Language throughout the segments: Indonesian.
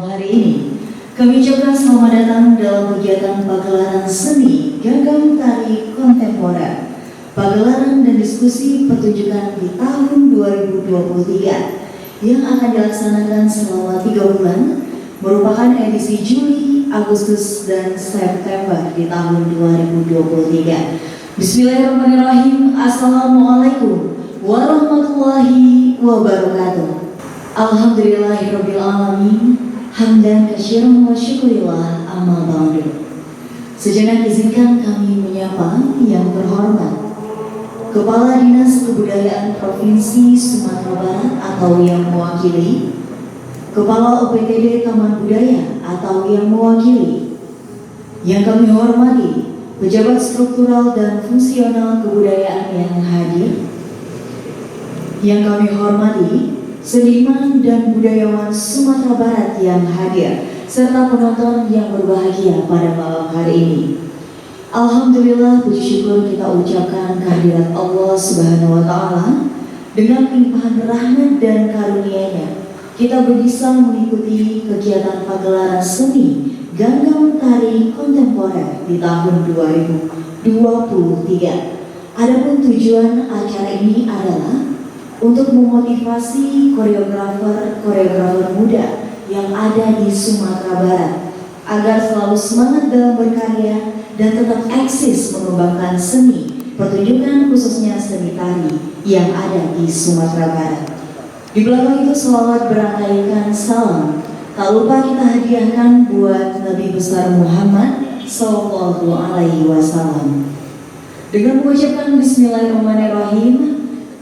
malam hari ini kami ucapkan selamat datang dalam kegiatan pagelaran seni Gagang Tari Kontemporer, pagelaran dan diskusi pertunjukan di tahun 2023 yang akan dilaksanakan selama 3 bulan, merupakan edisi Juli, Agustus, dan September di tahun 2023. Bismillahirrahmanirrahim. Assalamualaikum warahmatullahi wabarakatuh. Alhamdulillahirabbil alamin, hamdan katsiran wa syukurillah, amma ba'du. Sejenak izinkan kami menyapa yang terhormat Kepala Dinas Kebudayaan Provinsi Sumatera Barat atau yang mewakili, Kepala OPTD Taman Budaya atau yang mewakili. Yang kami hormati pejabat struktural dan fungsional kebudayaan yang hadir. Yang kami hormati seniman dan budayawan Sumatera Barat yang hadir, serta penonton yang berbahagia pada malam hari ini. Alhamdulillah, puji syukur kita ucapkan kehadirat Allah Subhanahu wa Ta'ala. Dengan limpahan rahmat dan karunia-Nya, kita bisa mengikuti kegiatan pagelaran seni Gagang Tari Kontemporer di tahun 2023. Adapun tujuan acara ini adalah untuk memotivasi koreografer muda yang ada di Sumatera Barat agar selalu semangat dalam berkarya dan tetap eksis mengembangkan seni pertunjukan, khususnya seni tari yang ada di Sumatera Barat. Di belakang itu selawat berangkaikan salam tak lupa kita hadiahkan buat Nabi besar Muhammad Sallallahu Alaihi Wasallam. Dengan mengucapkan Bismillahirrahmanirrahim,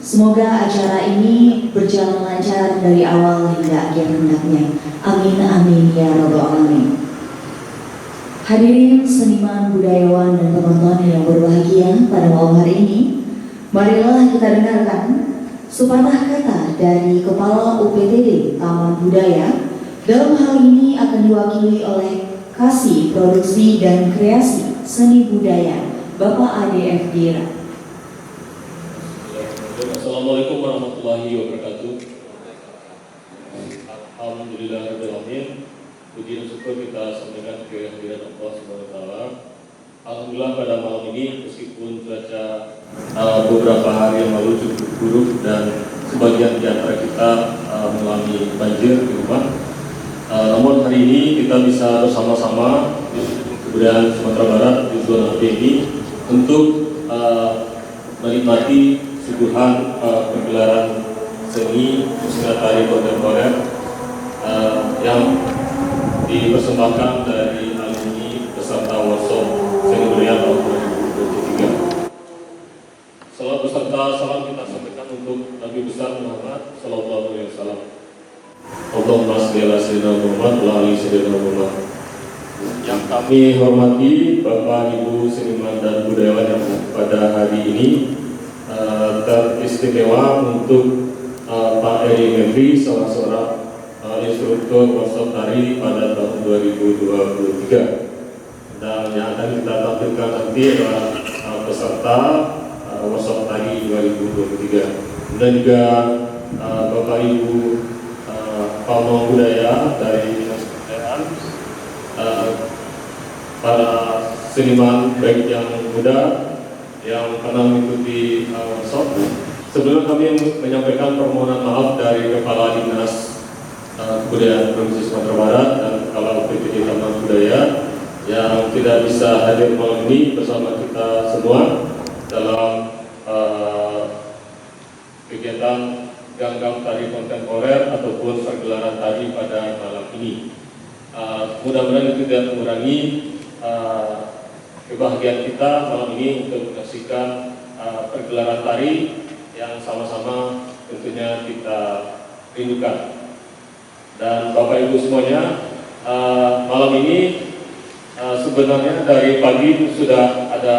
semoga acara ini berjalan lancar dari awal hingga akhir hendaknya. Amin amin ya rabbal alamin. Hadirin seniman, budayawan, dan penonton yang berbahagia pada malam hari ini, marilah kita dengarkan sepatah kata dari Kepala UPTD Taman Budaya. Dalam hal ini akan diwakili oleh Kasih Produksi dan Kreasi Seni Budaya, Bapak Ade F. Dira. Assalamualaikum warahmatullahi wabarakatuh. Alhamdulillahirrahmanirrahim. Puji dan syukur kita sampaikan ke hadirat Allah Subhanahu wa Ta'ala. Alhamdulillah pada malam ini meskipun cuaca beberapa hari yang lalu cukup buruk dan sebagian di antara kita mengalami banjir di rumah, namun hari ini kita bisa bersama-sama di Kebudayaan Sumatera Barat di zona B ini untuk menikmati suguhan pergelaran seni khususnya tari kontemporer yang dipersembahkan dari alumni peserta workshop seni budaya tahun 2023. Salam beserta salam kita sampaikan untuk Nabi besar Muhammad Sallallahu Alaihi Wasallam. Allahumma sholli ala sayyidina Muhammad wa ali sayyidina Muhammad. Yang kami hormati Bapak Ibu seniman dan budayawan yang pada hari ini teristimewa untuk Pak Eri Mevri, salah seorang instruktur workshop tari pada tahun 2023, dan yang akan kita tampilkan nanti adalah peserta workshop tari 2023. Dan juga Bapak Ibu pamong budaya dari Dinas Kebudayaan, para seniman baik yang muda yang pernah mengikuti workshop. Sebelum kami menyampaikan permohonan maaf dari Kepala Dinas Kebudayaan Provinsi Sumatera Barat dan Kepala UPTD Taman Budaya yang tidak bisa hadir malam ini bersama kita semua dalam kegiatan Gagang Tari Kontemporer ataupun pergelaran tari pada malam ini. Mudah-mudahan itu tidak mengurangi kebahagiaan kita malam ini untuk menyaksikan pergelaran tari yang sama-sama tentunya kita rindukan. Dan Bapak Ibu semuanya, malam ini sebenarnya dari pagi sudah ada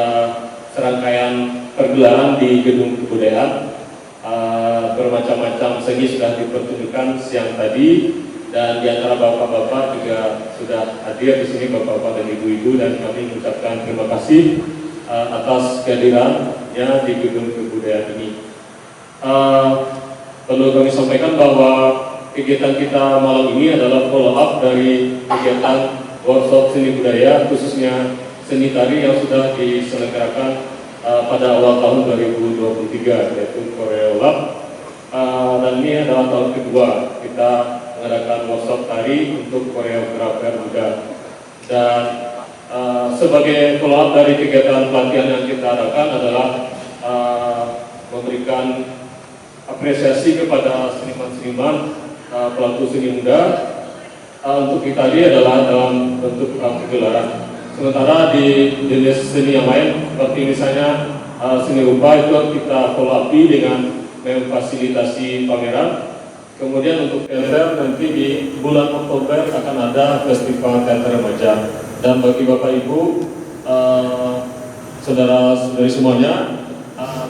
serangkaian pergelaran di Gedung Kebudayaan. Bermacam-macam seni sudah dipertunjukkan siang tadi, dan di antara bapak-bapak juga sudah hadir di sini, bapak-bapak dan ibu-ibu, dan kami mengucapkan terima kasih atas kehadirannya di Gedung Kebudayaan ini. Perlu kami sampaikan bahwa kegiatan kita malam ini adalah follow up dari kegiatan workshop seni budaya, khususnya seni tari yang sudah diselenggarakan pada awal tahun 2023, yaitu Koreolab. Dan ini adalah tahun kedua kita mengadakan workshop tari untuk koreografer muda. Dan sebagai follow up dari kegiatan pelatihan yang kita adakan adalah memberikan apresiasi kepada seniman-seniman pelaku seni muda untuk kita tadi adalah dalam bentuk pagelaran. Sementara di jenis seni yang lain seperti misalnya seni rupa itu kita follow up dengan memfasilitasi pameran. Kemudian untuk teater nanti di bulan Oktober akan ada festival teater remaja. Dan bagi Bapak Ibu, saudara-saudari semuanya,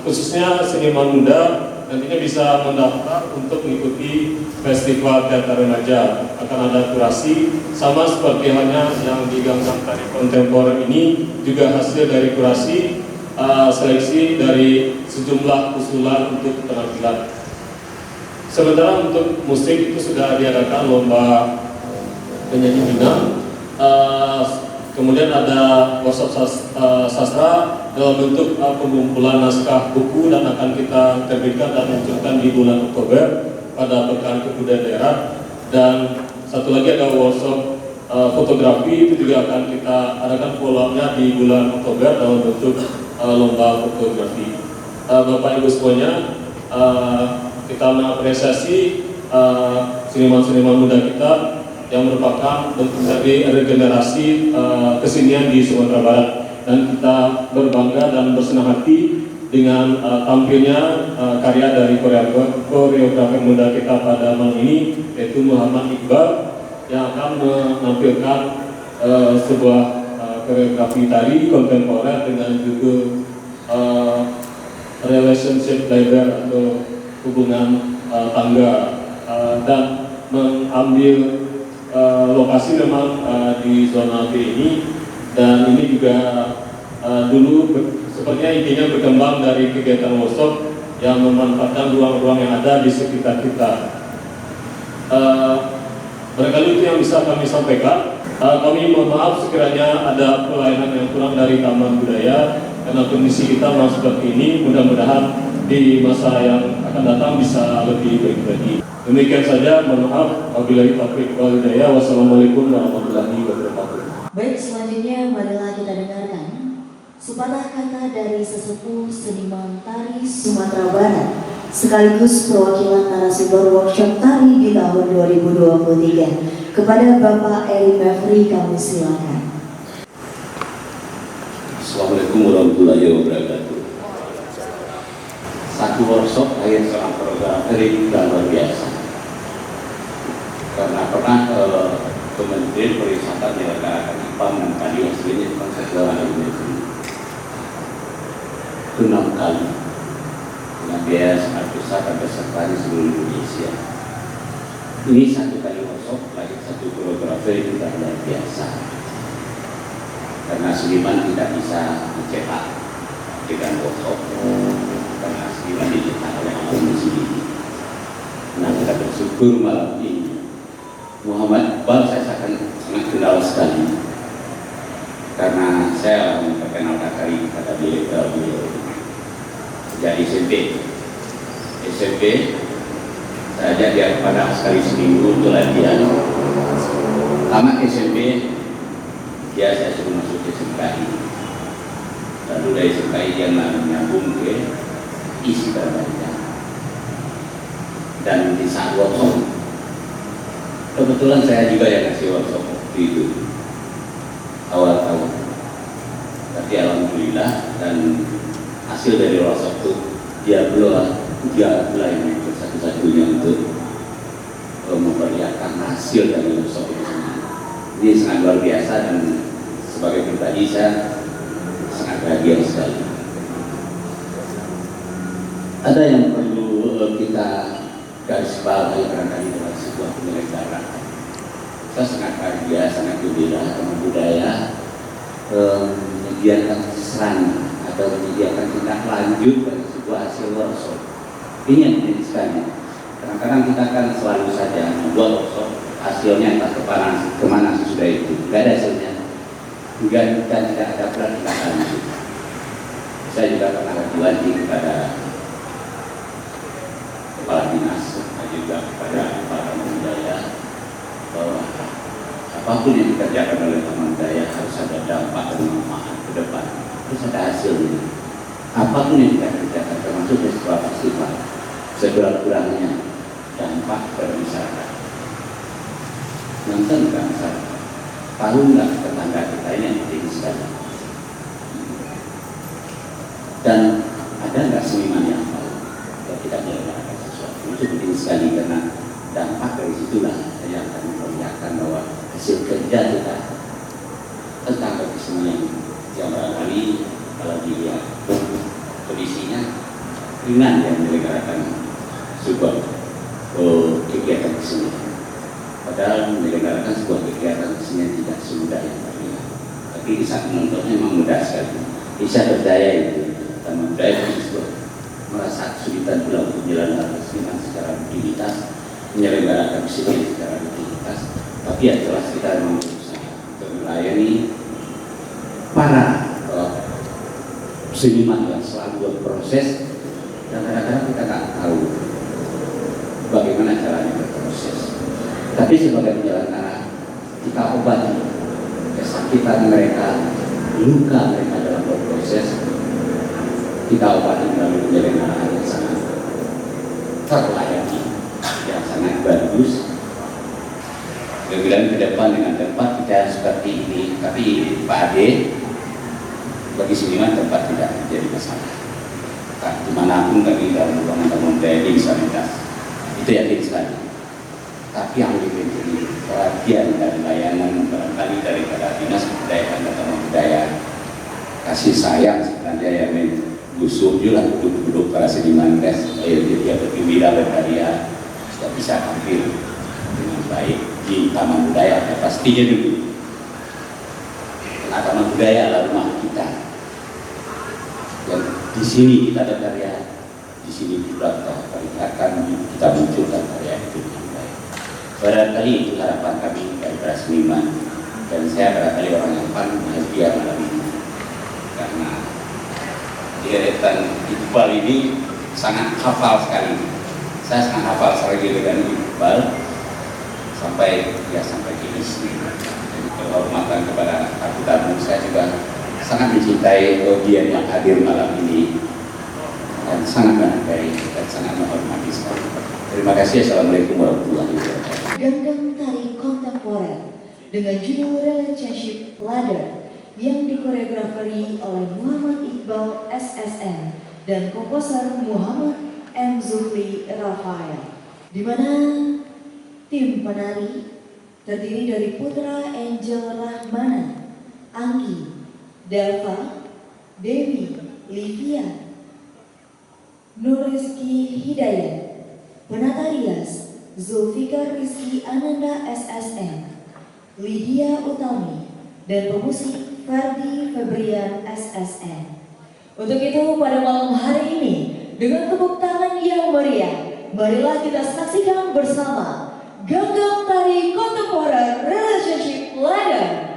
khususnya seniman muda nantinya bisa mendaftar untuk mengikuti festival teater remaja. Akan ada kurasi sama seperti halnya yang di Ganggang Tari Kontemporer ini, juga hasil dari kurasi seleksi dari sejumlah usulan untuk penampilan. Sementara untuk musik itu sudah diadakan lomba penyanyi bina, kemudian ada workshop sastra dalam bentuk pengumpulan naskah buku dan akan kita terbitkan dan munculkan di bulan Oktober pada Pekan Kebudayaan Daerah. Dan satu lagi ada workshop fotografi, itu juga akan kita adakan follow-up-nya di bulan Oktober dalam bentuk lomba fotografi. Bapak Ibu semuanya, kita mengapresiasi seniman-seniman muda kita yang merupakan bentuk dari regenerasi kesenian di Sumatera Barat, dan kita berbangga dan bersenang hati dengan tampilnya karya dari koreografer muda kita pada malam ini, yaitu Muhammad Iqbal, yang akan menampilkan sebuah koreografi tari kontemporer dengan judul Relationship Labor atau hubungan tangga, dan mengambil lokasi memang di zona B ini. Dan ini juga dulu sepertinya intinya berkembang dari kegiatan workshop yang memanfaatkan ruang-ruang yang ada di sekitar kita. Barangkali itu yang bisa kami sampaikan. Kami mohon maaf sekiranya ada pelayanan yang kurang dari Taman Budaya, karena kondisi kita masih seperti ini. Mudah-mudahan di masa yang akan datang bisa lebih baik lagi. Demikian saja, mohon maaf. Wabillahi taufiq wal hidayah. Wassalamualaikum warahmatullahi wabarakatuh. Baik, selanjutnya marilah kita dengarkan sepatah kata dari sesepuh seniman tari Sumatera Barat sekaligus perwakilan narasumber workshop tari di tahun 2023. Kepada Bapak Eri Mevri, kami silakan. Assalamualaikum warahmatullahi wabarakatuh. Satu workshop lahir seorang koreografer yang luar biasa. Karena pernah Kementerian Pariwisata menyelenggarakan IPAM dan tadi hasilnya cuma seorang Indonesia. Itu 6 kali dengan biaya sangat besar dan peserta di seluruh Indonesia. Ini satu kali workshop lahir satu koreografer yang tidak luar biasa. Karena seniman tidak bisa dicetak dengan workshop, karena seniman dicetak oleh alam sendiri. Nah, kita bersyukur malam ini Muhammad Iqbal saya sangat kenal sekali, karena saya memperkenalkan kali kepada beliau sejak SMP. Saya ajak dia kepada sekali seminggu untuk latihan. Tamat SMP, saya suruh masuk ke SMKI. Lalu dari SMKI dia menyambung ke isi berbeda. Dan di saat workshop, kebetulan saya juga yang ngasih workshop waktu itu awal tahun. Tapi alhamdulillah, dan hasil dari workshop itu dia pula yang satu-satunya untuk memperlihatkan hasil dari workshop itu. Ini sangat luar biasa, dan sebagai pribadi saya sangat bahagia sekali. Ada yang perlu kita garis bawahi barangkali dalam sebuah penyelenggaraan. Saya sangat bahagia, sangat gembira Taman Budaya menyediakan serang atau menyediakan tindak lanjut dari sebuah hasil workshop. Ini yang penting sekali, Kadang-kadang kita kan selalu saja membuat workshop, hasilnya entah kemana sesudah itu, nggak ada hasilnya, dan tidak ada peran. Saya juga pernah berjanji kepada kepala dinas dan juga kepada kepala budaya bahwa apapun yang dikerjakan oleh taman budaya harus ada dampak dan manfaat ke depan, harus ada hasilnya. Apapun yang kita kerjakan, termasuk festival festival, sekurang-kurangnya dampak pada masyarakat. Nonton nggak masyarakat, tahu nggak tetangga kita ini yang penting sekali. Dan ada nggak seniman yang tahu kalau kita menyelenggarakan sesuatu itu penting sekali, karena dampak dari situlah yang akan memperlihatkan bahwa hasil kerja kita tentang kesenian yang barangkali kalau dilihat kondisinya ringan yang menyelenggarakan sebuah kegiatan kesenian. Padahal menyelenggarakan sebuah kegiatan kesenian tidak semudah yang terlihat. Tapi di saat menontonnya memang mudah sekali. Bisa berdaya itu, taman budaya itu merasa kesulitan pula untuk menyelenggarakan kesenian secara rutinitas, menyelenggarakan kesenian secara rutinitas. Tapi ya jelas kita memang berusaha untuk melayani para seniman yang selalu berproses, dan kadang-kadang kita nggak tahu bagaimana caranya berproses. Tapi sebagai penyelenggara, kita obati kesakitan mereka, luka mereka dalam berproses, kita obati melalui penyelenggaraan yang sangat terlayani, yang sangat bagus. Kemudian ke depan dengan tempat kita seperti ini, tapi Pak Ade, bagi seniman tempat tidak menjadi masalah. Dimanapun bagi dalam ruangan budaya di disabilitas, itu yakin sekali. Tapi yang lebih penting perhatian dan layanan barangkali daripada dinas kebudayaan dan taman budaya, kasih sayang sebenarnya yang menggusur juga duduk para seniman dia bergembira berkarya sudah bisa tampil dengan baik di taman budaya, ya pastinya dulu. Karena taman budaya adalah rumah kita. Dan di sini kita ada karya, di sini juga kita perlihatkan, kita munculkan karya itu yang baik. Barangkali itu harapan kami dari para seniman, dan saya barangkali orang yang paling bahagia malam ini, karena di deretan Iqbal ini sangat hafal sekali. Saya sangat hafal sekali dengan Iqbal sampai ke istri. Kehormatan kepada Pak Tamu, saya juga sangat mencintai audiens yang hadir malam ini dan sangat menghargai dan sangat menghormati sekali. Terima kasih. Assalamualaikum warahmatullahi wabarakatuh. Ganggang tari kontemporer dengan judul Relationship Ladder yang dikoreograferi oleh Muhammad Iqbal SSN dan komposer Muhammad M. Zulfi Rafael, di mana tim penari terdiri dari Putra Angel Rahmana, Anggi, Delva, Dewi, Livia, Nur Rizky Hidayat, penata rias Zulfikar Rizky Ananda SSN, Lydia Utami, dan pemusik Ferdi Febrian SSN. Untuk itu pada malam hari ini dengan tepuk tangan yang meriah, marilah kita saksikan bersama Ganggang Tari Kontemporer Relationship Ladder.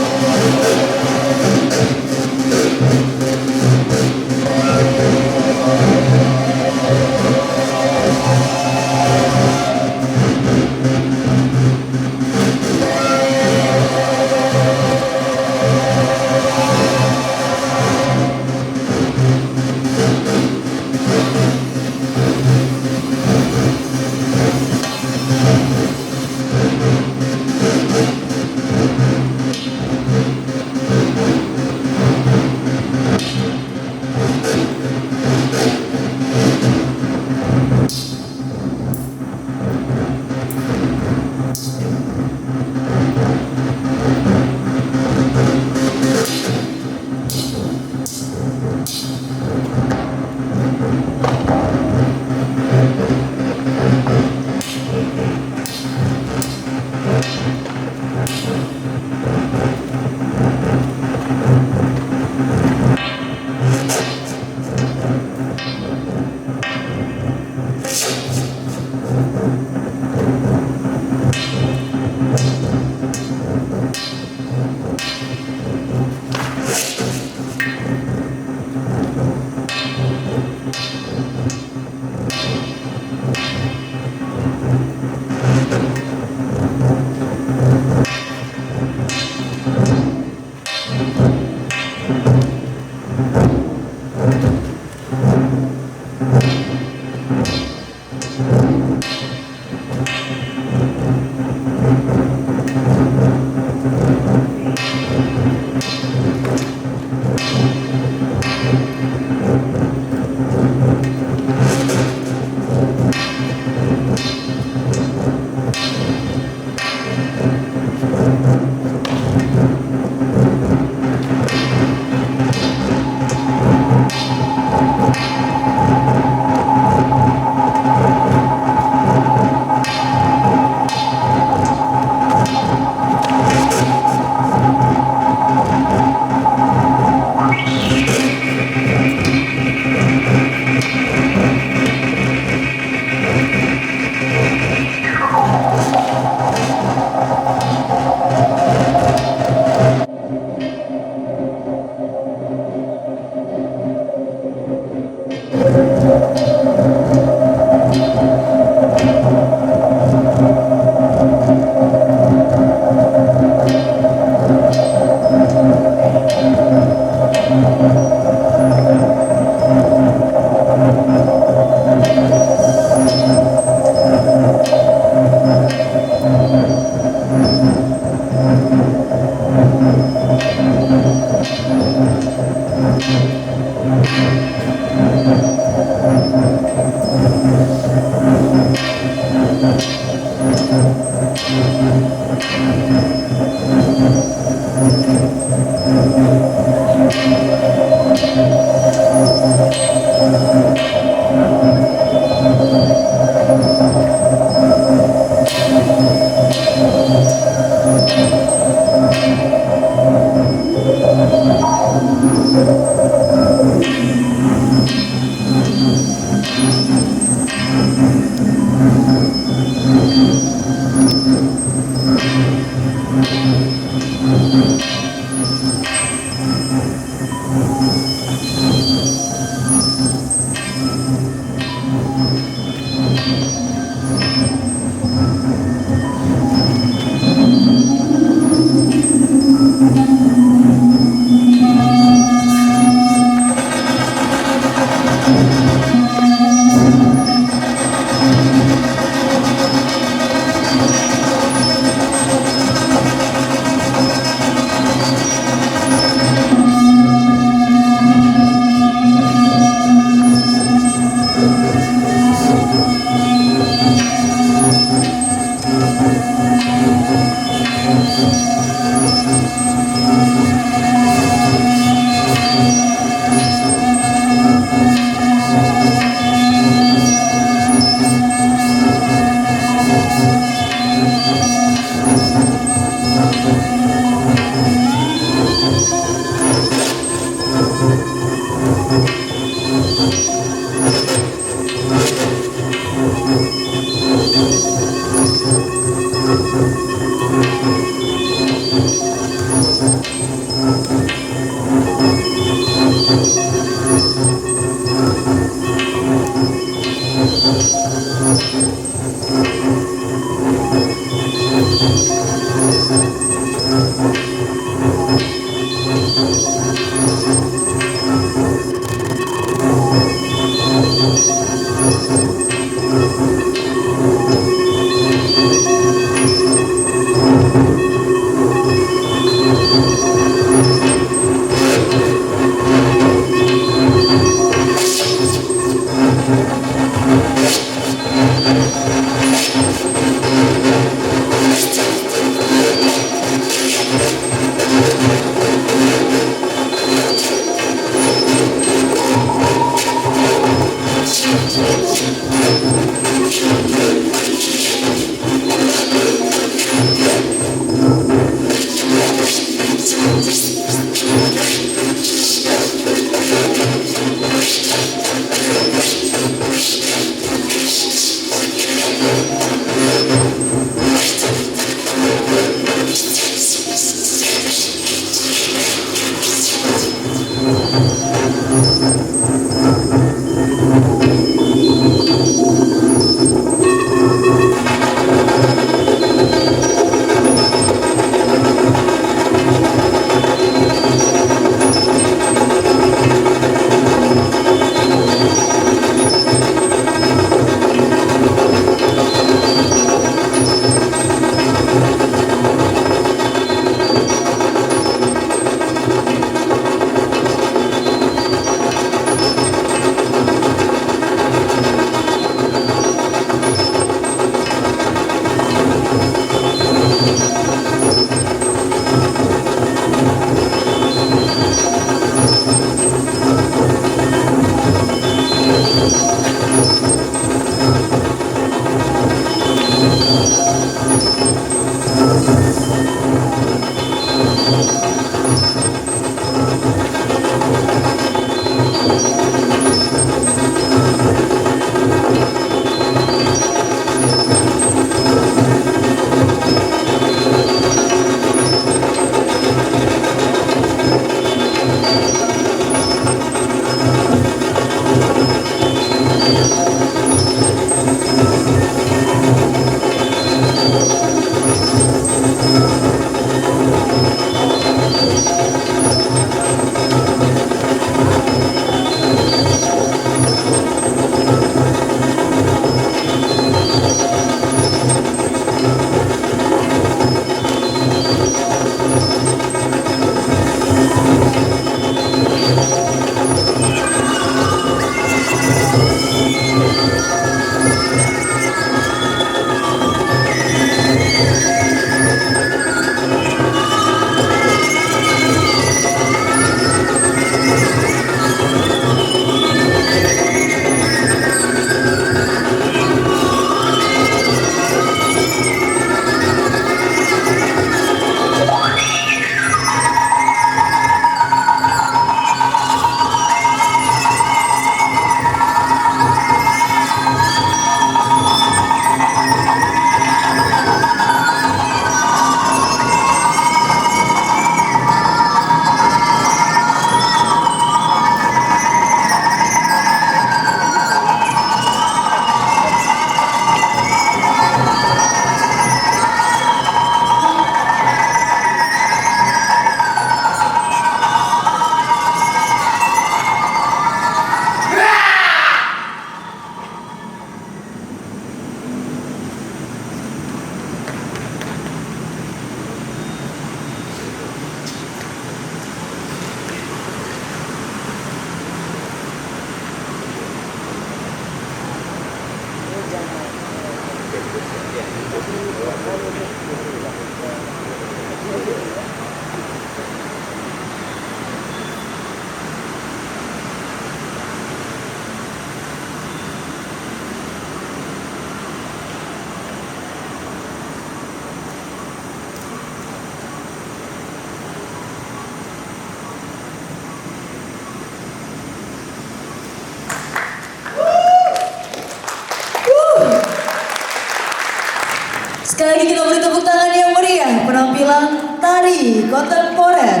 tari kontemporer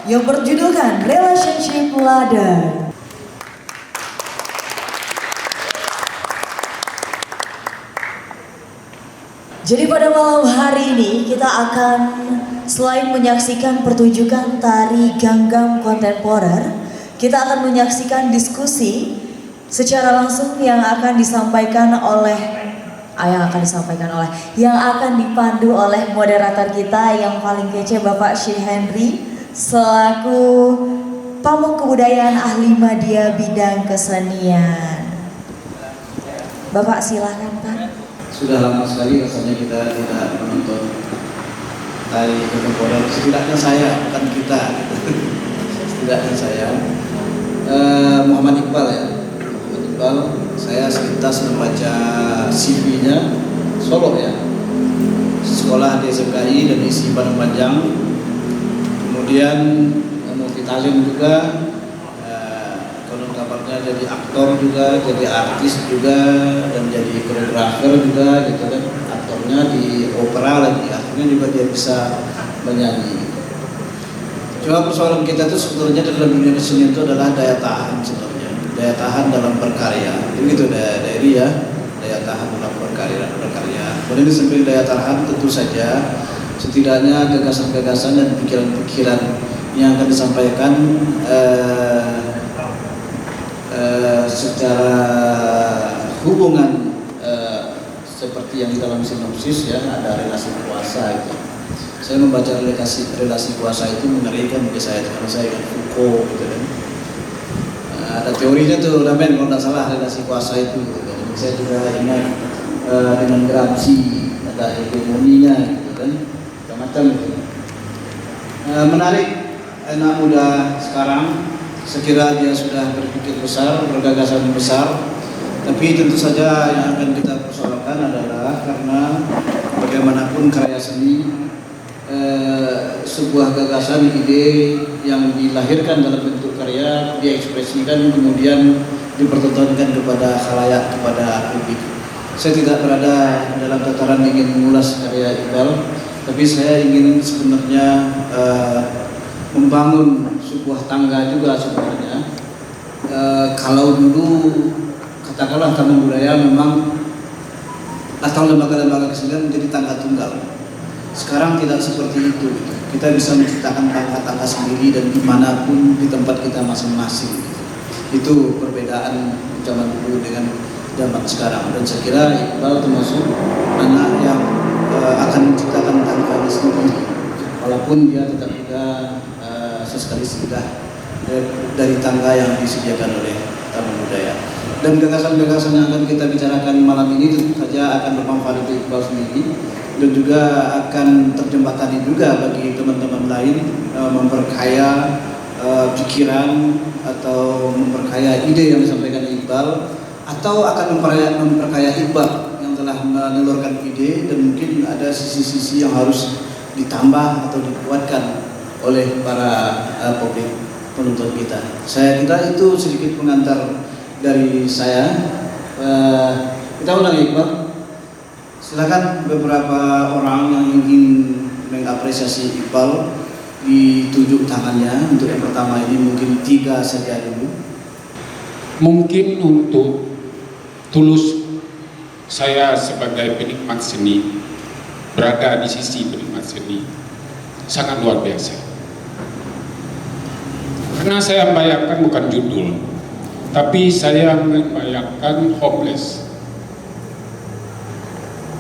yang berjudulkan Relationship Ladder. Jadi pada malam hari ini kita akan selain menyaksikan pertunjukan tari ganggang kontemporer, kita akan menyaksikan diskusi secara langsung yang akan disampaikan oleh yang akan dipandu oleh moderator kita yang paling kece, Bapak Syekh Henry selaku Pamong Kebudayaan Ahli Media Bidang Kesenian. Bapak silakan, Pak. Sudah lama sekali rasanya kita tidak menonton tari kontemporer. Setidaknya saya, bukan kita. Setidaknya saya. Muhammad Iqbal ya. Muhammad Iqbal. Saya sepintas membaca CV-nya, Solo ya. Sekolah di SMKI dan isi Padang Panjang. Kemudian multitalim juga. Konon kabarnya jadi aktor juga, jadi artis juga, dan jadi koreografer juga gitu kan. Aktornya di opera lagi, akhirnya juga dia bisa menyanyi. Cuma persoalan kita itu sebetulnya dalam dunia kesenian itu adalah daya tahan sebenarnya, daya tahan dalam berkarya. Begitu dari ya, daya tahan dalam berkarya. Kemudian di samping daya tahan tentu saja setidaknya gagasan-gagasan dan pikiran-pikiran yang akan disampaikan secara hubungan seperti yang di dalam sinopsis ya, ada relasi kuasa itu. Saya membaca relasi kuasa itu mengerikan bagi saya karena saya ingat Foucault gitu kan. Ada teorinya tuh namanya kalau tidak salah relasi kuasa itu gitu kan. Saya juga ingat dengan Gramsci ada hegemoninya gitu kan, macam-macam gitu. Menarik anak muda sekarang. Sekira dia sudah berpikir besar, bergagasan besar, tapi tentu saja yang akan kita persoalkan adalah karena bagaimanapun karya seni, sebuah gagasan, ide yang dilahirkan dalam bentuk karya, diekspresikan kemudian dipertontonkan kepada khalayak, kepada publik. Saya tidak berada dalam tataran ingin mengulas karya Iqbal, tapi saya ingin sebenarnya membangun sebuah tangga juga sebenarnya. Kalau dulu katakanlah taman budaya memang atau lembaga-lembaga kesenian menjadi tangga tunggal. Sekarang tidak seperti itu. Kita bisa menciptakan tangga-tangga sendiri dan dimanapun di tempat kita masing-masing. Itu perbedaan zaman dulu dengan zaman sekarang. Dan saya kira Iqbal termasuk anak yang akan menciptakan tangganya sendiri, walaupun dia tetap juga sesekali singgah dari tangga yang disediakan oleh taman budaya. Dan gagasan-gagasan yang akan kita bicarakan malam ini tentu saja akan bermanfaat untuk Iqbal sendiri dan juga akan terjembatani juga bagi teman-teman lain, memperkaya pikiran atau memperkaya ide yang disampaikan Iqbal, atau akan memperkaya Iqbal yang telah menelurkan ide dan mungkin ada sisi-sisi yang harus ditambah atau dikuatkan oleh para publik penonton kita. Saya kira itu sedikit pengantar dari saya. Kita undang Iqbal. Silakan beberapa orang yang ingin mengapresiasi Iqbal ditunjuk tangannya. Untuk yang pertama ini mungkin 3 saja dulu. Mungkin untuk tulus saya sebagai penikmat seni, berada di sisi penikmat seni sangat luar biasa. Karena saya membayangkan bukan judul, tapi saya membayangkan homeless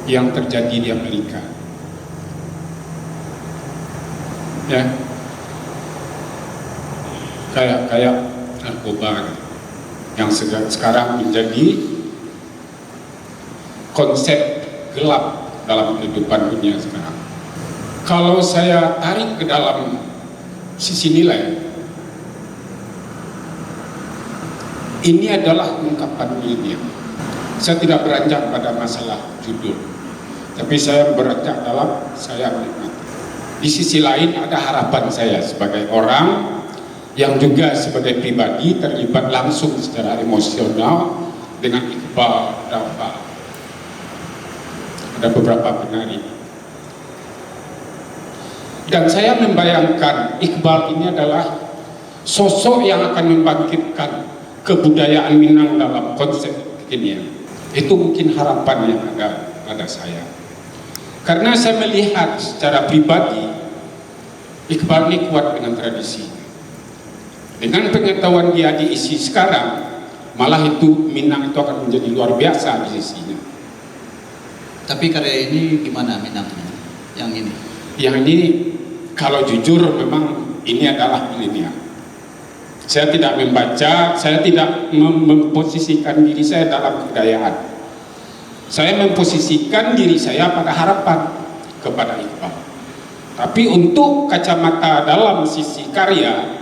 yang terjadi di Amerika. Ya, kayak narkoba yang sekarang menjadi konsep gelap dalam kehidupan dunia sekarang. Kalau saya tarik ke dalam sisi nilai, ini adalah ungkapan ilmiah. Saya tidak beranjak pada masalah judul, tapi saya beranjak dalam saya menikmati. Di sisi lain ada harapan saya sebagai orang yang juga sebagai pribadi terlibat langsung secara emosional dengan Iqbal Dafa. Ada beberapa penari. Dan saya membayangkan Iqbal ini adalah sosok yang akan membangkitkan kebudayaan Minang dalam konsep kekinian. Itu mungkin harapan yang ada pada saya. Karena saya melihat secara pribadi Iqbal ini kuat dengan tradisi. Dengan pengetahuan dia diisi sekarang, malah itu Minang itu akan menjadi luar biasa di sisinya. Tapi karya ini gimana Minangnya? Yang ini? Yang ini kalau jujur memang ini adalah milenial. Saya tidak membaca, saya tidak memposisikan diri saya dalam kebudayaan. Saya memposisikan diri saya pada harapan kepada Iqbal. Tapi untuk kacamata dalam sisi karya,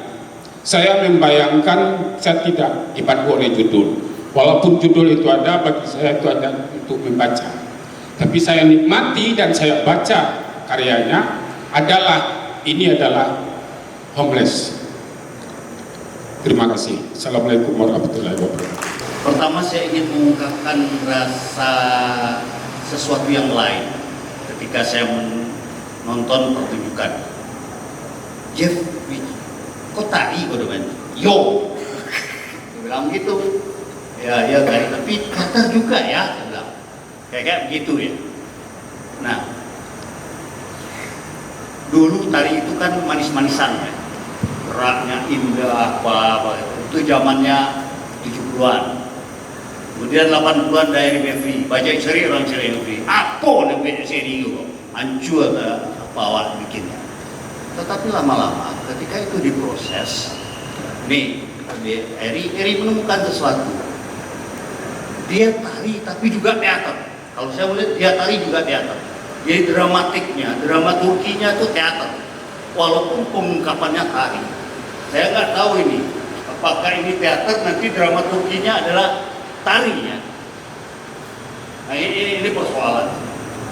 saya membayangkan saya tidak dipandu oleh judul. Walaupun judul itu ada, bagi saya itu ada untuk membaca. Tapi saya nikmati dan saya baca karyanya ini adalah homeless. Terima kasih. Assalamualaikum warahmatullahi wabarakatuh. Pertama saya ingin mengungkapkan rasa sesuatu yang lain ketika saya menonton pertunjukan. Jeff, kok tari kok demen? Yo, dia bilang gitu. Ya tari, tapi kata juga ya, dia bilang. Kayak begitu ya. Nah, dulu tari itu kan manis-manisan ya. Geraknya indah, apa itu zamannya 70-an. Kemudian 80-an dari Bevri, baca seri orang seri Bevri. Apa lebih seri itu? Hancur apa awal bikinnya. Tetapi lama-lama ketika itu diproses, nih Eri menemukan sesuatu. Dia tari tapi juga teater. Kalau saya melihat dia tari juga teater. Jadi dramaturginya itu teater. Walaupun pengungkapannya tari. Saya nggak tahu ini, apakah ini teater nanti dramaturginya adalah tarinya. Nah ini persoalan.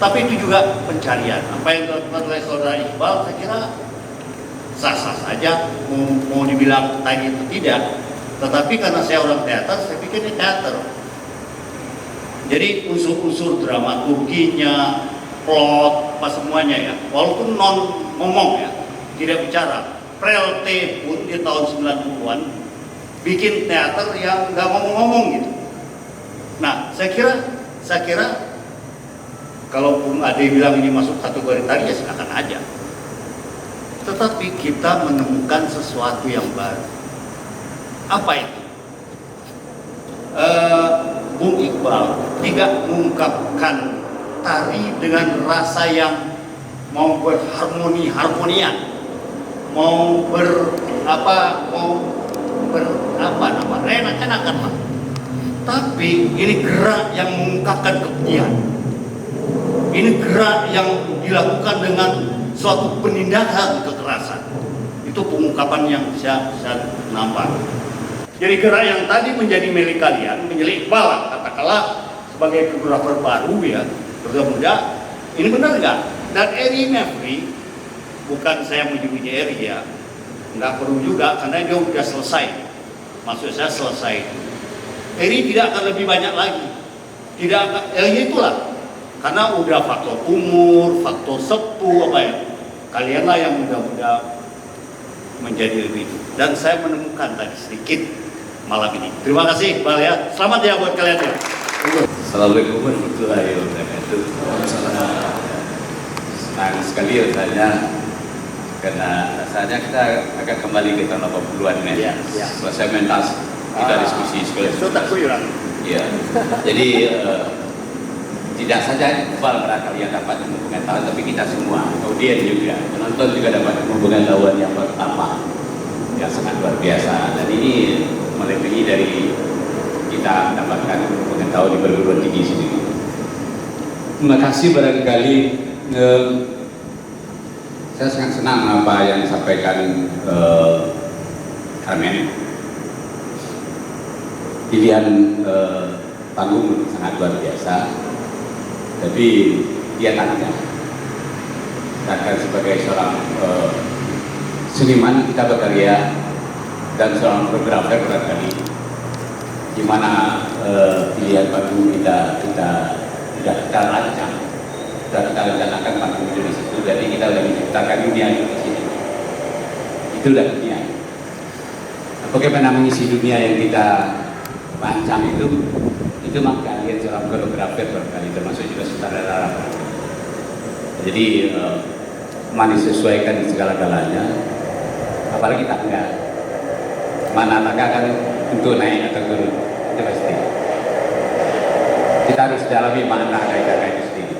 Tapi itu juga pencarian. Apa yang dilakukan oleh saudara Iqbal, saya kira sah-sah saja. Mau dibilang tari itu tidak. Tetapi karena saya orang teater, saya pikir ini teater. Jadi unsur-unsur dramaturginya, plot, apa semuanya ya. Walaupun non ngomong ya, tidak bicara. Prelte pun di tahun 90-an bikin teater yang nggak ngomong-ngomong gitu. Nah, saya kira kalaupun ada yang bilang ini masuk kategori tari ya silakan aja. Tetapi kita menemukan sesuatu yang baru. Apa itu? Bung Iqbal tidak mengungkapkan tari dengan rasa yang mau berharmonian, mau enak-enakan lah. Tapi ini gerak yang mengungkapkan kebencian. Ini gerak yang dilakukan dengan suatu penindakan kekerasan. Itu pengungkapan yang saya nampak. Jadi gerak yang tadi menjadi milik kalian, menjadi Iqbal, katakanlah sebagai koreografer baru ya, muda, ini benar nggak? Dan Eri Mevri, bukan saya memuji Eri ya, nggak perlu juga karena dia sudah selesai. Maksud saya selesai. Eri tidak akan lebih banyak lagi. Tidak akan, itulah. Karena udah faktor umur, faktor sepuh apa ya. Kalianlah yang muda-muda menjadi lebih itu. Dan saya menemukan tadi sedikit malam ini. Terima kasih Iqbal ya. Selamat ya buat kalian ya. Assalamualaikum warahmatullahi wabarakatuh. Senang sekali rasanya karena rasanya kita akan kembali ke tahun 80-an ya. Selesai mentas kita diskusi sekolah. Iya. Jadi tidak saja Iqbal barangkali yang dapat pengetahuan, tapi kita semua, audien juga, penonton juga dapat pengetahuan yang pertama yang sangat luar biasa. Dan ini melebihi dari kita mendapatkan pengetahuan di perguruan tinggi sendiri. Terima kasih barangkali saya sangat senang apa yang disampaikan Carmen. Pilihan panggung sangat luar biasa, tapi dia tanya, bahkan sebagai seorang seniman kita berkarya dan seorang fotografer barangkali, di mana pilihan panggung kita rancang, dan kita rencanakan panggung di situ, jadi kita sudah menciptakan dunia di sini. Itulah dunia. Bagaimana mengisi dunia yang kita rancang itu maka kalian seorang koreografer barangkali, termasuk juga sutradara. Jadi disesuaikan segala-galanya, apalagi tangga. Mana tangga kan untuk naik atau turun, itu pasti. Kita harus dalami makna dari tangga itu sendiri.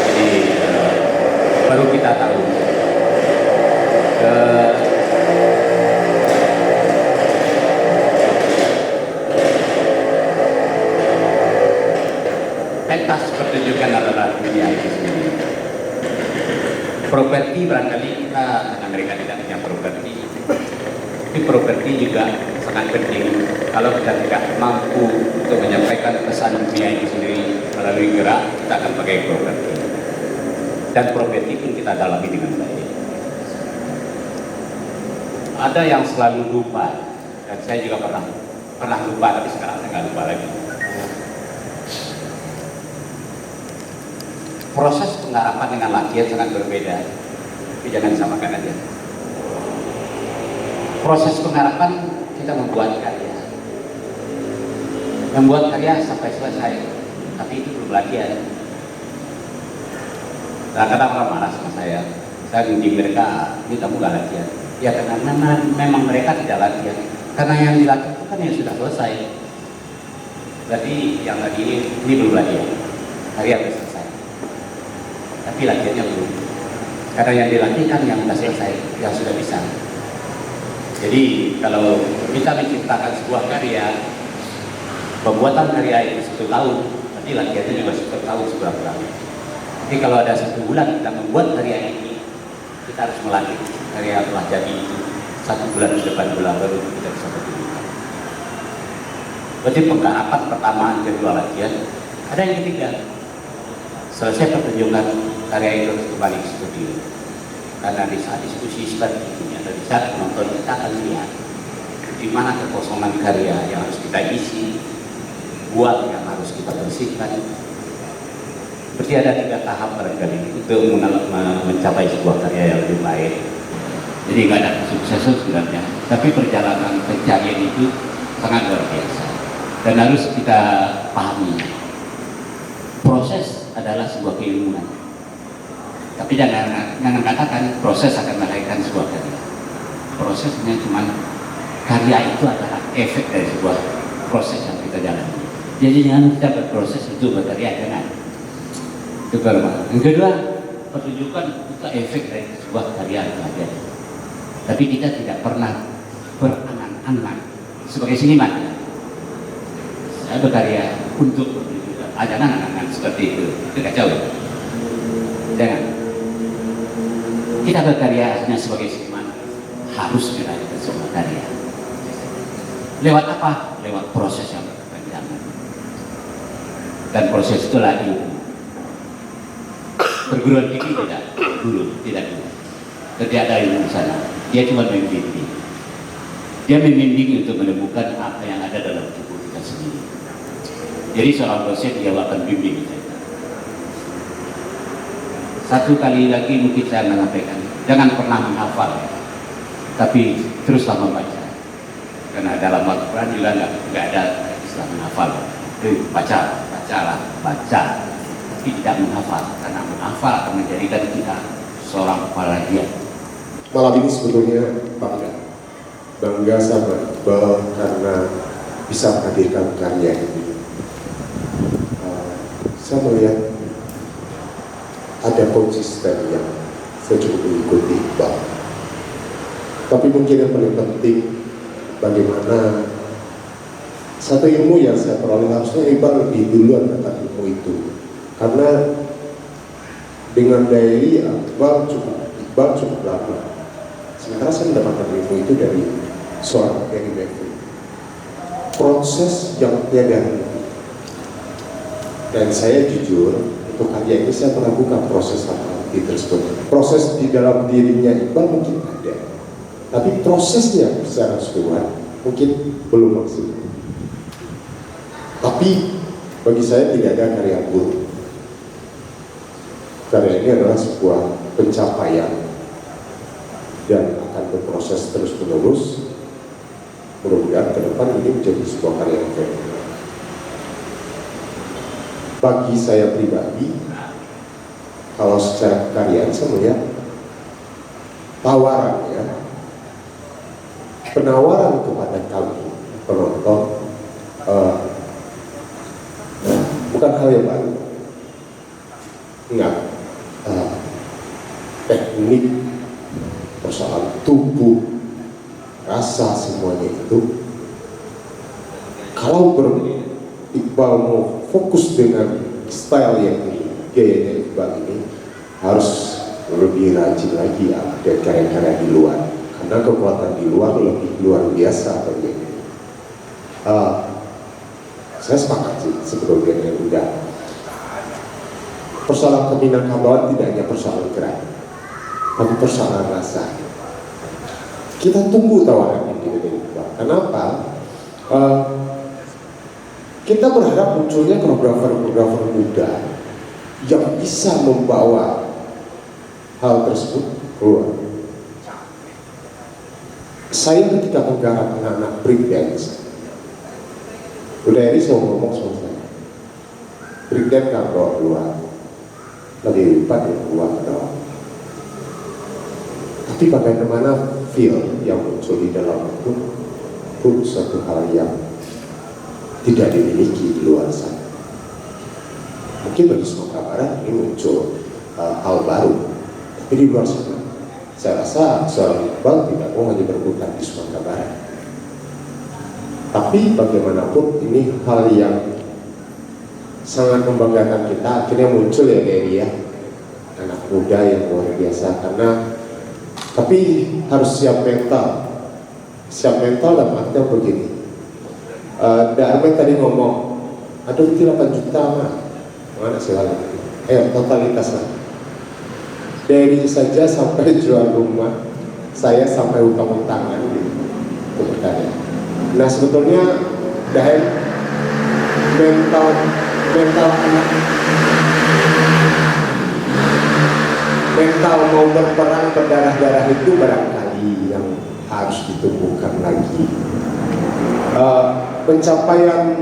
Jadi baru kita tahu. Pentas pertunjukan adalah dunia itu sendiri. Properti barangkali kita, karena mereka tidak punya properti, tapi properti juga sangat penting. Kalau kita tidak mampu untuk menyampaikan pesan dunia itu sendiri melalui gerak, kita akan pakai properti. Dan properti pun kita dalami dengan baik. Ada yang selalu lupa, dan saya juga pernah lupa, tapi sekarang saya nggak lupa lagi. Proses penggarapan dengan latihan sangat berbeda, tapi jangan disamakan aja. Proses penggarapan kita membuat karya sampai selesai, tapi itu belum latihan. Kadang-kadang orang marah sama saya bimbing mereka, ini kamu gak latihan. Ya karena memang mereka tidak latihan, karena yang dilatih itu kan yang sudah selesai. Berarti yang tadi ini belum latihan, karya sudah selesai, tapi latihannya belum. Karena yang dilatih kan yang sudah selesai, yang sudah bisa. Jadi kalau kita menciptakan sebuah karya, pembuatan karya itu 1 tahun, berarti latihannya juga 1 tahun seberapa lama. Jadi kalau ada 1 bulan kita membuat karya ini, kita harus melatih karya telah jadi itu 1 bulan ke depan baru kita bisa pertunjukkan. Berarti penggarapan pertama, kedua latihan, ada yang ketiga. Selesai pertunjukan, karya itu harus kembali ke studio. Karena di saat diskusi seperti ini, atau di saat penonton kita akan lihat di mana kekosongan karya yang harus kita isi, buat yang harus kita bersihkan. Berarti ada 3 tahap barangkali untuk mencapai sebuah karya yang lebih baik. Jadi nggak ada kesuksesan sebenarnya, tapi perjalanan pencarian itu sangat luar biasa dan harus kita pahami. Proses adalah sebuah keilmuan, tapi jangan katakan proses akan melahirkan sebuah karya. Prosesnya cuma karya itu adalah efek dari sebuah proses yang kita jalani. Jadi jangan kita berproses untuk berkarya, jangan. Itu pertama. Yang kedua, pertunjukan itu efek dari sebuah karya yang ada. Tapi kita tidak pernah berangan-angan sebagai seniman. Saya berkarya untuk pertunjukan. Jangan angan-angan seperti itu kacau. Jangan. Kita berkarya hanya sebagai seniman, harus melahirkan sebuah karya. Lewat apa? Lewat proses yang berkepanjangan. Dan proses itulah ilmu. Perguruan tinggi tidak dulu. Tidak ada ilmu sana. Dia cuma membimbing. Dia membimbing untuk menemukan apa yang ada dalam tubuh kita sendiri. Jadi seorang dosen dia akan bimbing kita. Satu kali lagi mungkin saya menyampaikan, jangan pernah menghafal, tapi teruslah membaca. Karena dalam Al-Quran juga nggak ada istilah menghafal. Baca. Tapi tidak menghafal, karena menghafal akan menjadikan kita seorang plagiat. Malam ini sebetulnya bangga sama Iqbal karena bisa menghadirkan karya ini. Saya melihat ada konsisten yang saya cukup mengikuti Iqbal. Tapi mungkin yang paling penting bagaimana satu ilmu yang saya peroleh, harusnya Iqbal lebih duluan tentang ilmu itu. Karena dengan diary Iqbal cukup lama. Sementara saya mendapatkan ilmu itu dari seorang Gary Beverly. Proses yang tiada henti. Dan saya jujur, untuk karya ini saya meragukan proses apa tersebut. Proses di dalam dirinya Iqbal mungkin ada, tapi prosesnya secara keseluruhan mungkin belum maksimal. Tapi bagi saya tidak ada karya buruk. karya ini adalah sebuah pencapaian dan akan berproses terus menerus. Mudah-mudahan ke depan ini menjadi sebuah karya yang fenomenal. Bagi saya pribadi, kalau secara kekaryaan saya melihat tawarannya, penawaran kepada kami penonton bukan hal yang baru. Ingat, teknik, persoalan tubuh, rasa, semuanya itu, kalau Iqbal mau fokus dengan style yang ini, gayanya Iqbal ini, harus lebih rajin lagi update karya-karya di luar, karena kekuatan di luar lebih luar biasa bagi ini. Saya sepakat sih sebetulnya yang udah. Persoalan Keminangkabauan tidak hanya persoalan gerak, tapi persoalan rasa. Kita tunggu tawaran ini dari Iqbal. Kenapa? Kita berharap munculnya koreografer muda yang bisa membawa hal tersebut keluar. Saya ketika menggarap anak-anak breakdance, udah ini saya ngomong sama saya, breakdance gak bawa keluar, lebih lipat yang keluar ke dalam. Tapi bagaimana feel yang muncul di dalam itu suatu hal yang tidak dimiliki di luar sana. Mungkin bagi Sumatera Barat ini muncul hal baru, tapi di luar sana saya rasa seorang Iqbal tidak mau hanya berkutat di Sumatera Barat. Tapi bagaimanapun ini hal yang sangat membanggakan kita. Akhirnya muncul ya dari anak muda yang luar biasa. Tapi harus siap mental dalam artinya begini. Darmen tadi ngomong, aduh itu 8 juta mah, mana sih lagi? Totalitas lah. Dari saja sampai jual rumah, saya sampai utang-utangan gitu, berkarya. Nah sebetulnya dari mental anak, mental mau berperang berdarah-darah itu barangkali yang harus ditumbuhkan lagi. Pencapaian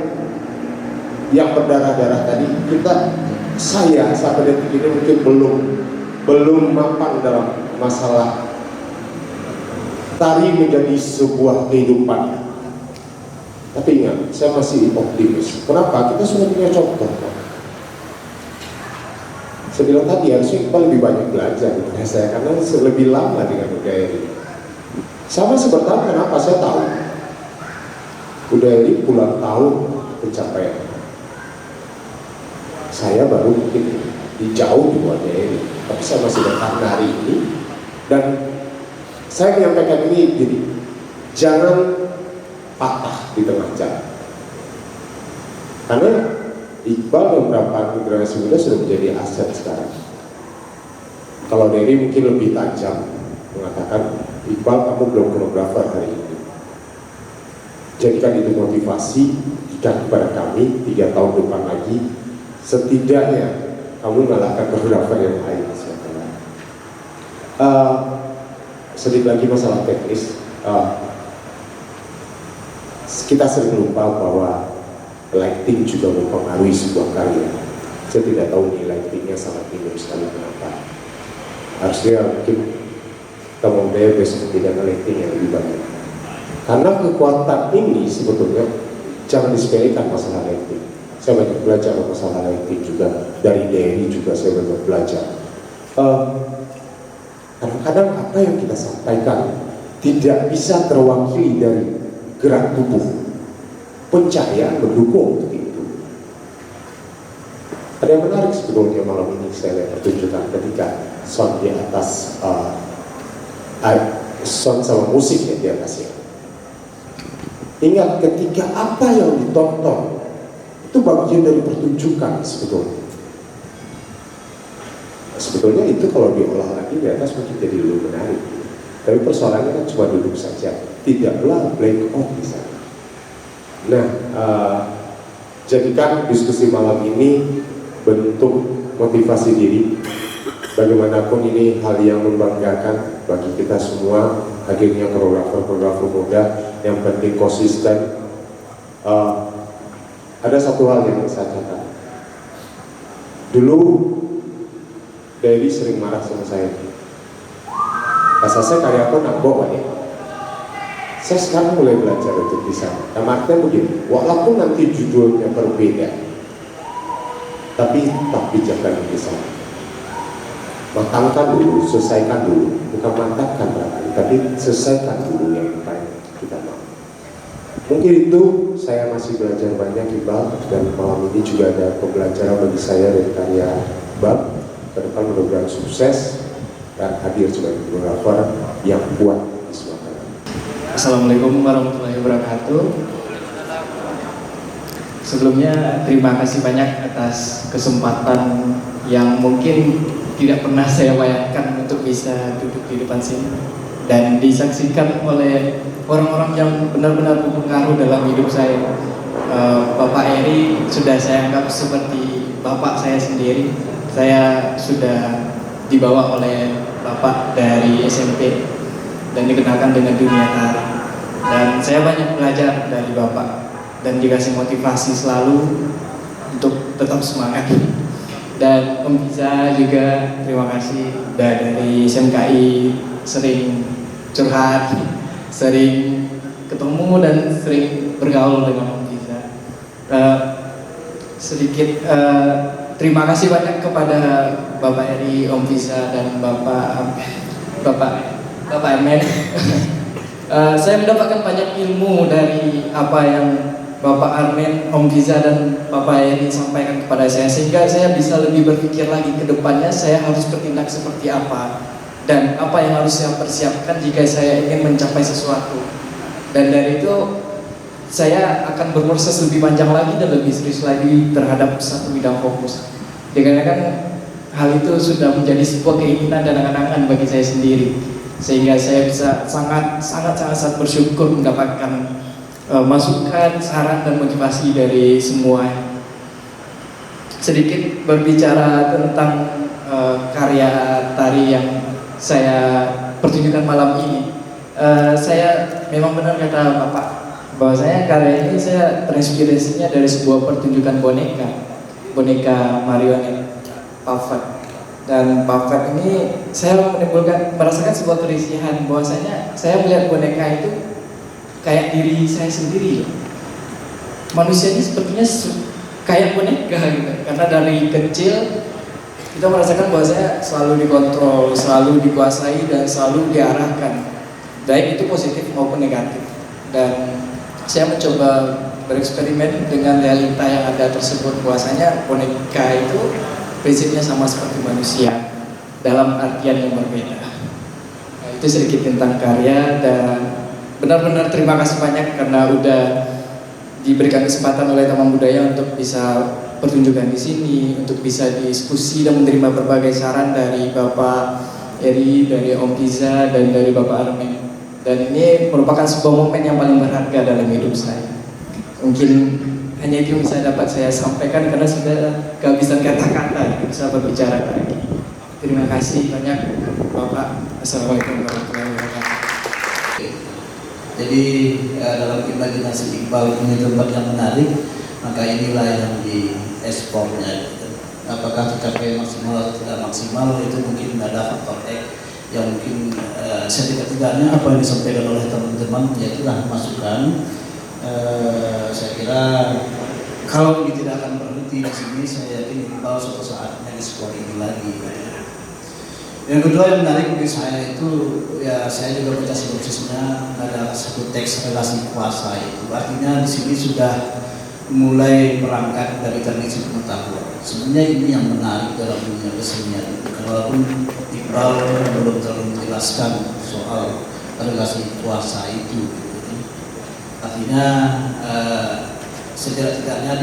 yang berdarah-darah tadi saya sampai detik ini mungkin belum mapan dalam masalah tari menjadi sebuah kehidupan. Tapi ingat, saya masih optimis. Kenapa? Kita sudah punya contoh. Saya bilang tadi harusnya Iqbal lebih banyak belajar dari saya karena lebih lama dengan budaya ini. Sama seperti kenapa saya tahu budaya ini puluhan tahun pencapaian. Saya baru mungkin jauh di budaya ini, tapi saya masih bertahan hari ini. Dan saya menyampaikan ini jadi jangan patah di tengah jalan. Karena Iqbal beberapa generasi muda sudah menjadi aset sekarang. Kalau Dery mungkin lebih tajam mengatakan, Iqbal kamu belum koreografer hari ini. Jadikan itu motivasi jika kepada kami 3 tahun depan lagi setidaknya kamu mengalahkan koreografer yang lain. Sedikit lagi masalah teknis. Kita sering lupa bahwa lighting juga mempengaruhi sebuah karya. Saya tidak tahu nih lightingnya sangat minim sekali. Kenapa? Harusnya mungkin kita mau besok tidak ada lighting yang lebih banyak. Karena kekuatan ini sebetulnya jangan disepelekan masalah lighting. Saya banyak belajar masalah lighting juga dari Dery juga saya banyak belajar. Kadang-kadang apa yang kita sampaikan tidak bisa terwakili dari gerak tubuh. Pencahayaan mendukung untuk itu. Ada yang menarik sebetulnya malam ini saya lihat pertunjukan ketika sound di atas sound sama musik ya di atasnya. Ingat ketika apa yang ditonton itu bagian dari pertunjukan sebetulnya. Sebetulnya itu kalau diolah lagi di atas mungkin jadi lebih menarik. Tapi persoalannya kan cuma duduk saja, tidaklah blank out di sana. Nah, jadikan diskusi malam ini bentuk motivasi diri bagaimanapun ini hal yang membanggakan bagi kita semua, hadirnya koreografer muda yang penting konsisten. Ada satu hal yang saya catat. Dulu Dewi sering marah sama saya. Saya karya aku nak bawa ya. Saya sekarang mulai belajar untuk bisa. Nah, artinya begini, walaupun nanti judulnya berbeda, tapi tetap bijakkan bisa. Matangkan dulu, selesaikan dulu, bukan mantapkan berarti, tapi selesaikan dulu yang kita mau. Mungkin itu saya masih belajar banyak Iqbal, dan malam ini juga ada pembelajaran bagi saya dari karya Iqbal. Ke depan mudah-mudahan sukses dan hadir sebagai koreografer yang kuat di Sumatera. Assalamualaikum warahmatullahi wabarakatuh. Sebelumnya terima kasih banyak atas kesempatan yang mungkin tidak pernah saya bayangkan untuk bisa duduk di depan sini dan disaksikan oleh orang-orang yang benar-benar berpengaruh dalam hidup saya. Bapak Eri sudah saya anggap seperti bapak saya sendiri. Saya sudah dibawa oleh Bapak dari SMP dan dikenalkan dengan dunia tari. Dan saya banyak belajar dari Bapak dan dikasih motivasi selalu untuk tetap semangat. Dan Om Giza juga terima kasih dari SMKI, sering curhat, sering ketemu dan sering bergaul dengan Om Giza. Terima kasih banyak kepada Bapak Eri, Om Giza dan Bapak Emen. Saya mendapatkan banyak ilmu dari apa yang Bapak Armen, Om Giza dan Bapak Eri sampaikan kepada saya, sehingga saya bisa lebih berpikir lagi ke depannya saya harus bertindak seperti apa dan apa yang harus saya persiapkan jika saya ingin mencapai sesuatu. Dan dari itu saya akan berproses lebih panjang lagi dan lebih serius lagi terhadap satu bidang fokus. Dikarenakan hal itu sudah menjadi sebuah keinginan dan angan-angan bagi saya sendiri, sehingga saya bisa sangat bersyukur mendapatkan masukan, saran dan motivasi dari semua. Sedikit berbicara tentang karya tari yang saya pertunjukkan malam ini. Saya memang benar kata Bapak bahwasanya karya ini saya terinspirasinya dari sebuah pertunjukan boneka marionet Puffet. Dan Puffet ini saya merasakan sebuah kerisihan bahwasanya saya melihat boneka itu kayak diri saya sendiri. Manusia ini sepertinya kayak boneka gitu. Karena dari kecil kita merasakan bahwasanya selalu dikontrol, selalu dikuasai dan selalu diarahkan, baik itu positif maupun negatif. Dan saya mencoba bereksperimen dengan realita yang ada tersebut, bahwasanya boneka itu prinsipnya sama seperti manusia dalam artian yang berbeda. Nah, itu sedikit tentang karya, dan benar-benar terima kasih banyak karena udah diberikan kesempatan oleh Taman Budaya untuk bisa pertunjukan di sini, untuk bisa diskusi dan menerima berbagai saran dari Bapak Eri, dari Om Giza, dan dari Bapak Armen. Dan ini merupakan sebuah momen yang paling berharga dalam hidup saya. Mungkin hanya itu yang bisa dapat saya sampaikan karena sudah kehabisan kata-kata, bisa berbicara lagi. Terima kasih banyak Bapak. Assalamualaikum warahmatullahi wabarakatuh. Jadi dalam imajinasi Iqbal ini tempat yang menarik, maka inilah yang diekspornya. Apakah tercapai maksimal atau tidak maksimal, itu mungkin ada faktor X yang mungkin setidak-tidaknya apa yang disampaikan oleh teman-teman, yaitulah masukan. Saya kira kalau ini tidak akan berhenti di sini, saya yakin Iqbal suatu saat mengeksplor ini lagi. Yang kedua yang menarik bagi saya itu, ya saya juga baca sinopsisnya, ada satu teks relasi kuasa itu. Artinya di sini sudah mulai berangkat dari tradisi pengetahuan. Sebenarnya ini yang menarik dalam dunia kesenian. Walaupun Iqbal belum terlalu menjelaskan soal relasi kuasa itu. Artinya setidak-tidaknya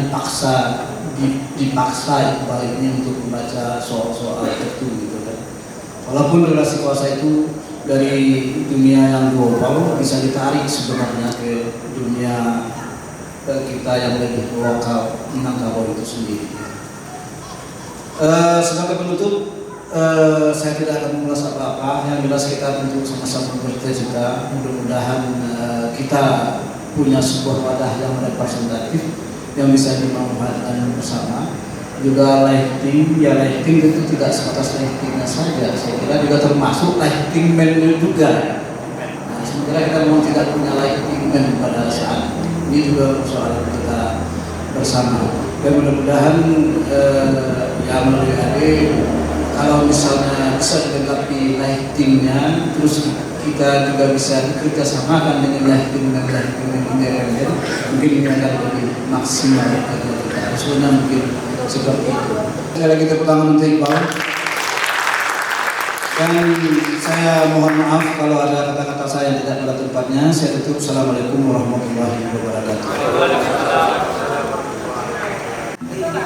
dipaksa Iqbal ini untuk membaca soal-soal itu gitu kan. Walaupun relasi kuasa itu dari dunia yang global bisa ditarik sebenarnya ke dunia kita yang lebih lokal, Minangkabau itu sendiri. Sebagai penutup, saya tidak akan mengulas apa-apa. Yang jelas kita tentu sama-sama bercita-cita. Mudah-mudahan kita punya sebuah wadah yang representatif yang bisa dimanfaatkan bersama. Juga lighting, ya lighting itu tidak sebatas lightingnya saja. Saya kira juga termasuk lighting man juga. Nah, sementara kita memang tidak punya lighting man pada saat ini juga persoalan kita bersama. Dan mudah-mudahan ya melalui adik, kalau misalnya bisa dilengkapi lightingnya, terus kita juga bisa kerjasamakan dengan lighting ini, mungkin ini akan lebih maksimal bagi kita. Harusnya mungkin seperti itu. Sekali lagi tepuk tangan untuk Iqbal. Dan saya mohon maaf kalau ada kata-kata saya yang tidak pada tempatnya. Saya tutup. Assalamualaikum warahmatullahi wabarakatuh.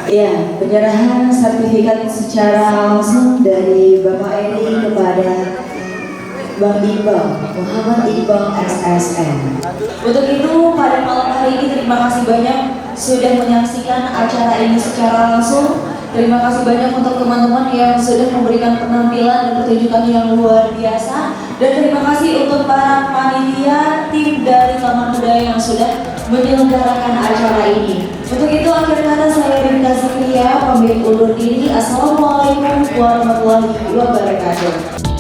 Ya, penyerahan sertifikat secara langsung dari Bapak Eri kepada Bang Iqbal, Muhammad Iqbal SSN. Untuk itu pada malam hari ini terima kasih banyak sudah menyaksikan acara ini secara langsung. Terima kasih banyak untuk teman-teman yang sudah memberikan penampilan dan pertunjukan yang luar biasa. Dan terima kasih untuk para panitia, tim dari Taman Budaya yang sudah menyelenggarakan acara ini. Untuk itu akhir kata saya Rinda Zikria pamit undur diri. Assalamualaikum warahmatullahi wabarakatuh.